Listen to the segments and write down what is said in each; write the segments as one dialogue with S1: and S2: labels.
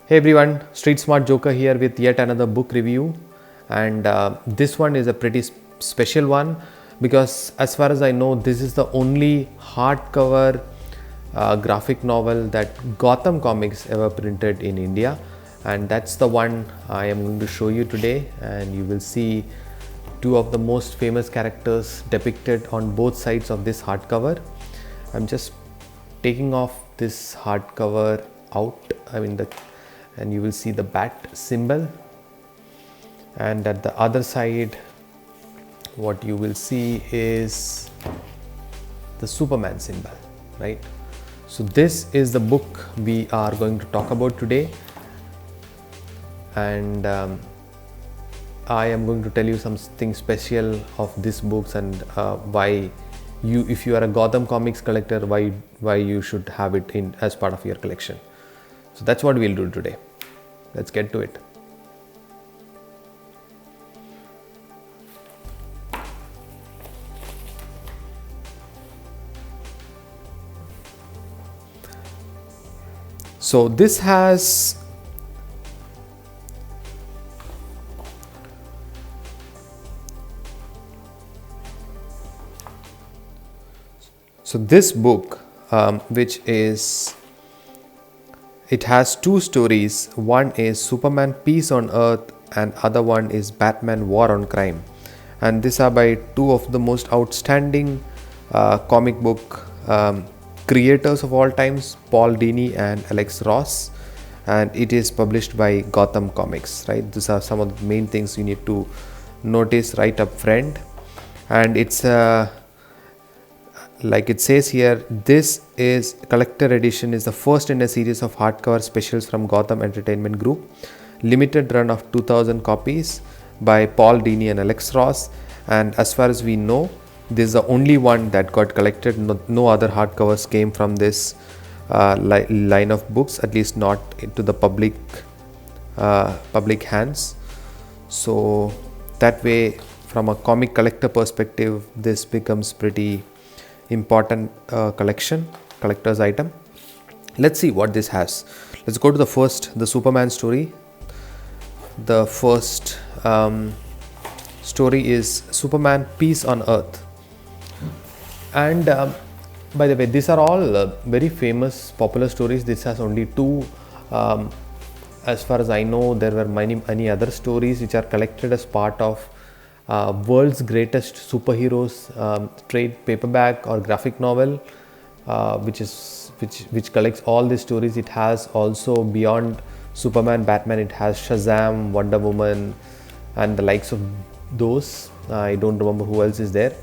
S1: Hey everyone, Street Smart Joker here with yet another book review, and this one is a pretty special one because, as far as I know, this is the only hardcover graphic novel that Gotham Comics ever printed in India, and that's the one I am going to show you today. And you will see two of the most famous characters depicted on both sides of this hardcover. I'm just taking off this hardcover out. And you will see the bat symbol, and at the other side what you will see is the Superman symbol, right? So this is the book we are going to talk about today, and I am going to tell you something special of this books and why you, if you are a Gotham Comics collector, why you should have it in as part of your collection. So that's what we'll do today. Let's get to it. So this has this book, which is, it has two stories. One is Superman Peace on Earth and other one is Batman War on Crime. And these are by two of the most outstanding comic book creators of all times, Paul Dini and Alex Ross. And it is published by Gotham Comics, right? These are some of the main things you need to notice right up front. And it's like it says here, this is collector edition, is the first in a series of hardcover specials from Gotham Entertainment Group. Limited run of 2000 copies by Paul Dini and Alex Ross. And as far as we know, this is the only one that got collected. No other hardcovers came from this line of books, at least not into the public hands. So that way, from a comic collector perspective, this becomes pretty important collector's item. Let's see what this has. Let's go to the Superman story. The first story is Superman Peace on Earth. And by the way, these are all very famous popular stories. This has only two. As far as I know, there were many other stories which are collected as part of World's Greatest Superheroes trade paperback or graphic novel, which collects all these stories. It has also, beyond Superman, Batman, it has Shazam, Wonder Woman, and the likes of those. I don't remember who else is there,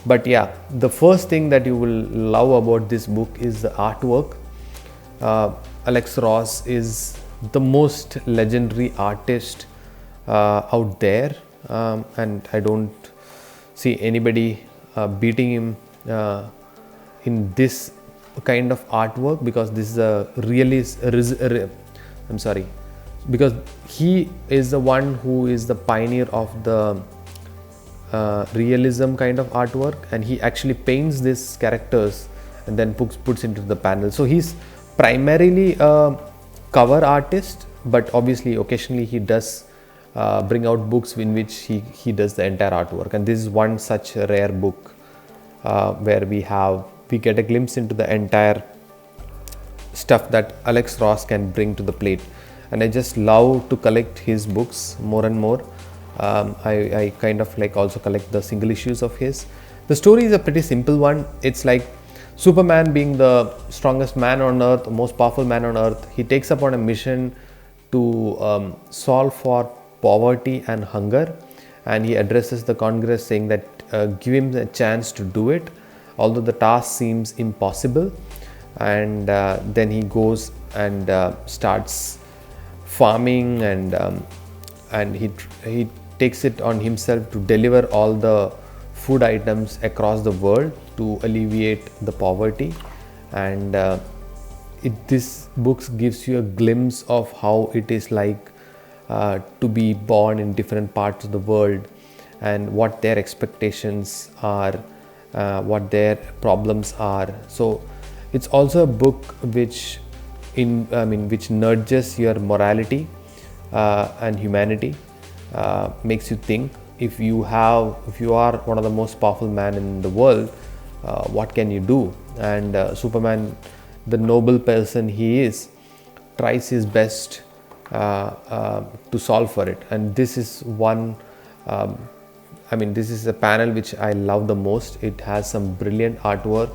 S1: but yeah, the first thing that you will love about this book is the artwork. Alex Ross is the most legendary artist out there. And I don't see anybody beating him in this kind of artwork, because this is a because he is the one who is the pioneer of the realism kind of artwork, and he actually paints these characters and then puts into the panel. So he's primarily a cover artist, but obviously occasionally he does bring out books in which he does the entire artwork, and this is one such rare book where we get a glimpse into the entire stuff that Alex Ross can bring to the plate. And I just love to collect his books more and more. I kind of like also collect the single issues of his. The story is a pretty simple one. It's like Superman, being the strongest man on earth, most powerful man on earth, he takes upon a mission to solve for poverty and hunger, and he addresses the Congress saying that give him a chance to do it, although the task seems impossible. And then he goes and starts farming, and he takes it on himself to deliver all the food items across the world to alleviate the poverty. And this book gives you a glimpse of how it is like to be born in different parts of the world, and what their expectations are, what their problems are. So it's also a book which which nurtures your morality and humanity, makes you think. If you are one of the most powerful man in the world, what can you do? And Superman, the noble person he is, tries his best to solve for it. And this is one, this is a panel which I love the most. It has some brilliant artwork.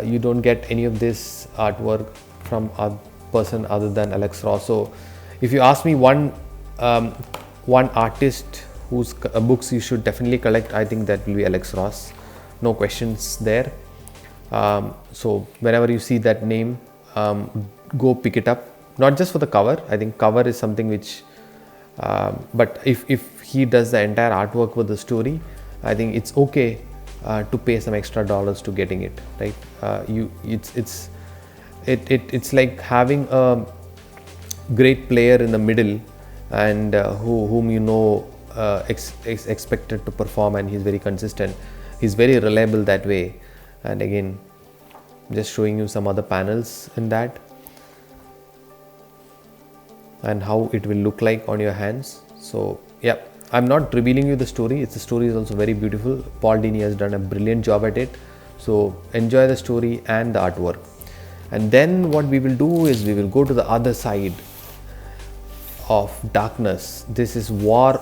S1: You don't get any of this artwork from a person other than Alex Ross. So if you ask me one artist whose books you should definitely collect, I think that will be Alex Ross. No questions there. So whenever you see that name, go pick it up. Not just for the cover. I think cover is something which, but if he does the entire artwork with the story, I think it's okay to pay some extra dollars to getting it, right? It's like having a great player in the middle, and whom expected to perform, and he's very consistent. He's very reliable that way. And again, just showing you some other panels in that, and how it will look like on your hands. So yeah, I'm not revealing you the story. The story is also very beautiful. Paul Dini has done a brilliant job at it. So enjoy the story and the artwork. And then what we will do is we will go to the other side of darkness. This is War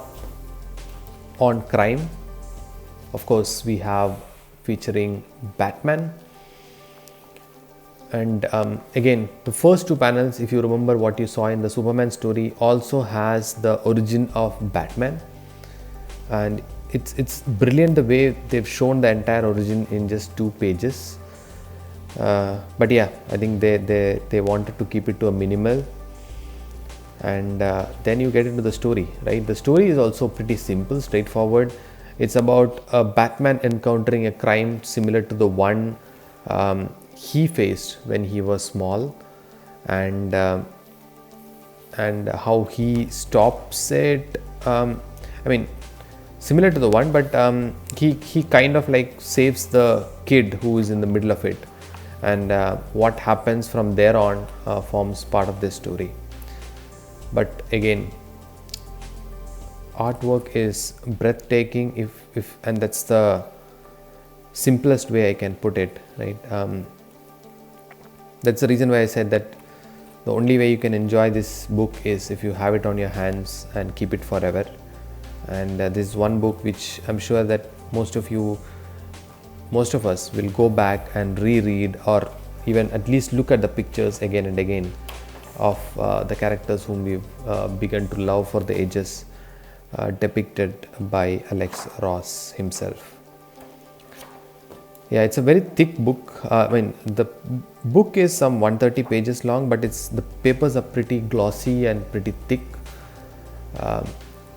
S1: on Crime. Of course, we have featuring Batman. And again, the first two panels, if you remember what you saw in the Superman story, also has the origin of Batman. And it's brilliant the way they've shown the entire origin in just 2 pages. But yeah, I think they wanted to keep it to a minimal. And then you get into the story, right? The story is also pretty simple, straightforward. It's about a Batman encountering a crime similar to the one he faced when he was small, and how he stops it. Similar to the one, but he kind of like saves the kid who is in the middle of it, and what happens from there on forms part of this story. But again, artwork is breathtaking, and that's the simplest way I can put it, right? That's the reason why I said that the only way you can enjoy this book is if you have it on your hands and keep it forever. And this is one book which I'm sure that most of us will go back and reread, or even at least look at the pictures again and again of the characters whom we've begun to love for the ages, depicted by Alex Ross himself. Yeah, it's a very thick book. The book is some 130 pages long, but the papers are pretty glossy and pretty thick.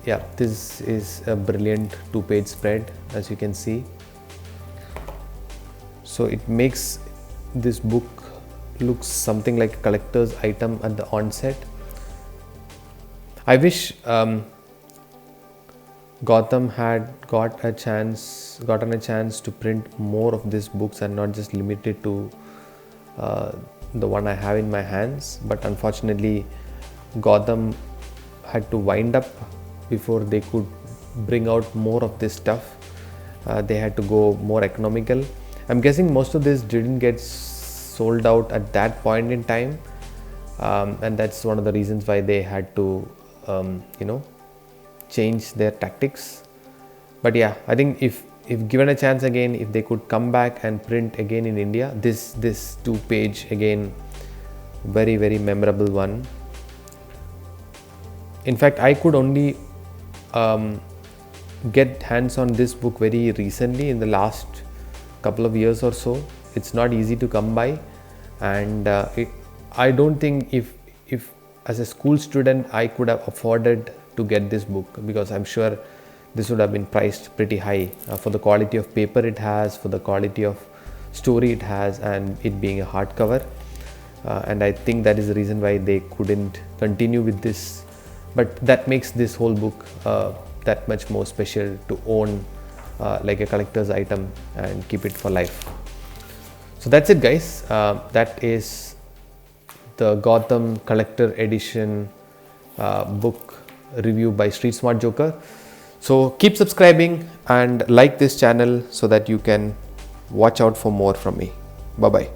S1: Yeah, this is a brilliant 2-page spread, as you can see. So it makes this book looks something like a collector's item at the onset. I wish Gotham had gotten a chance to print more of these books and not just limit it to the one I have in my hands. But unfortunately, Gotham had to wind up before they could bring out more of this stuff. They had to go more economical. I'm guessing most of this didn't get sold out at that point in time, and that's one of the reasons why they had to change their tactics. But yeah, I think if given a chance again, if they could come back and print again in India, this 2-page again, very, very memorable one. In fact, I could only get hands on this book very recently, in the last couple of years or so. It's not easy to come by, and I don't think if as a school student I could have afforded to get this book, because I'm sure this would have been priced pretty high for the quality of paper it has, for the quality of story it has, and it being a hardcover. And I think that is the reason why they couldn't continue with this. But that makes this whole book that much more special to own, like a collector's item, and keep it for life. So that's it, guys. That is the Gotham Collector Edition book review by Street Smart Joker. So keep subscribing and like this channel so that you can watch out for more from me. Bye bye.